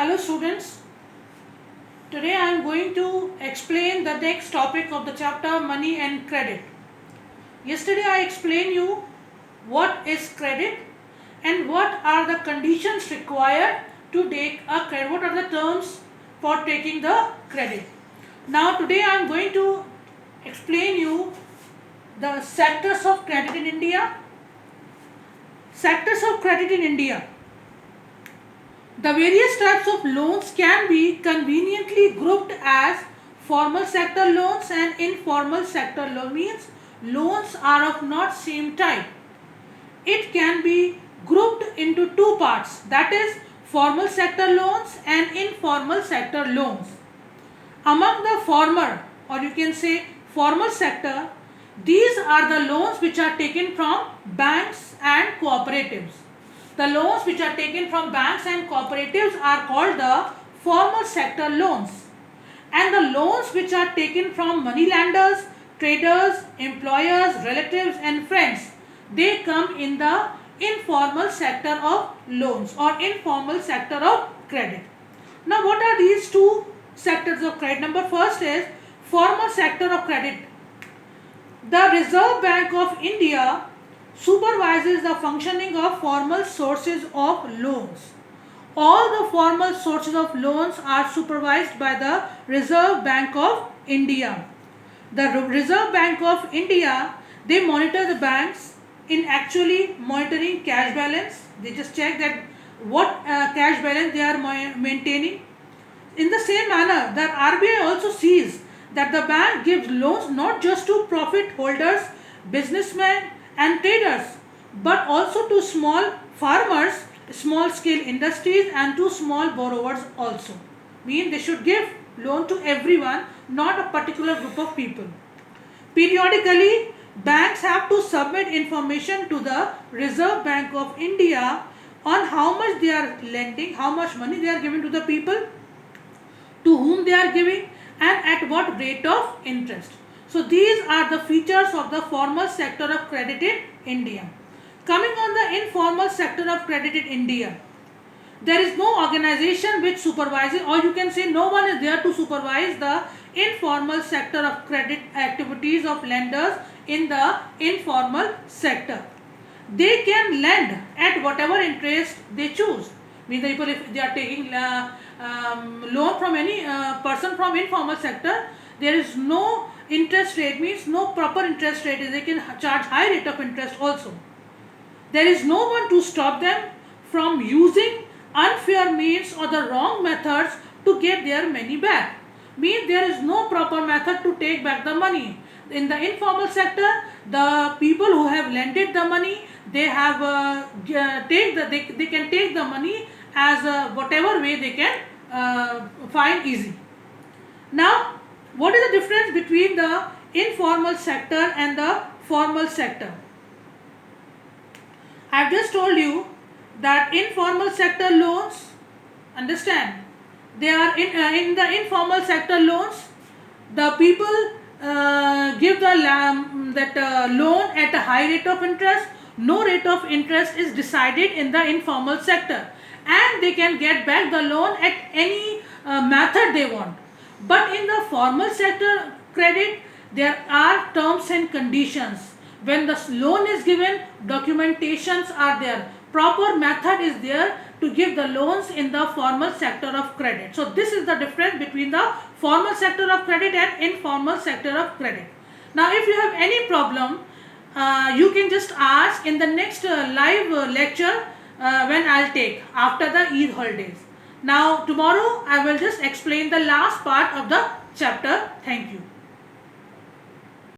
Hello students, today I am going to explain the next topic of the chapter money and credit. Yesterday I explained you what is credit and what are the conditions required to take a credit, what are the terms for taking the credit. Now today I am going to explain you the sectors of credit in India. Sectors of credit in India. The various types of loans can be conveniently grouped as formal sector loans and informal sector loans. Means loans are of not same type. It can be grouped into two parts, that is formal sector loans and informal sector loans. Among the former, or you can say formal sector, these are the loans which are taken from banks and cooperatives. The loans which are taken from banks and cooperatives are called the formal sector loans. And the loans which are taken from money lenders, traders, employers, relatives and friends, they come in the informal sector of loans or informal sector of credit. Now what are these two sectors of credit? Number first is formal sector of credit. The Reserve Bank of India supervises the functioning of formal sources of loans. All the formal sources of loans are supervised by the Reserve Bank of India. The Reserve Bank of India, they monitor the banks in actually monitoring cash balance. They just check that what cash balance they are maintaining. In the same manner, the RBI also sees that the bank gives loans not just to profit holders, businessmen and traders, but also to small farmers, small scale industries and to small borrowers also. Mean they should give loan to everyone, not a particular group of people. Periodically, banks have to submit information to the Reserve Bank of India on how much they are lending, how much money they are giving to the people, to whom they are giving and at what rate of interest. So these are the features of the formal sector of credit in India. Coming on the informal sector of credit in India, there is no organization which supervises, or you can say no one is there to supervise the informal sector of credit activities of lenders in the informal sector. They can lend at whatever interest they choose. Means if they are taking loan from any person from informal sector, there is no interest rate, means no proper interest rate. They can charge high rate of interest also. There is no one to stop them from using unfair means or the wrong methods to get their money back. Means there is no proper method to take back the money. In the informal sector, the people who have lended the money, they have they can take the money as whatever way they can find easy. Now, what is the difference between the informal sector and the formal sector? I have just told you that informal sector loans, understand, they are in the informal sector loans, the people give the loan at a high rate of interest. No rate of interest is decided in the informal sector and they can get back the loan at any method they want. But in the formal sector credit, there are terms and conditions. When the loan is given, documentations are there. Proper method is there to give the loans in the formal sector of credit. So this is the difference between the formal sector of credit and informal sector of credit. Now if you have any problem, you can just ask in the next live lecture when I'll take after the Eid holidays. Now tomorrow I will just explain the last part of the chapter. Thank you.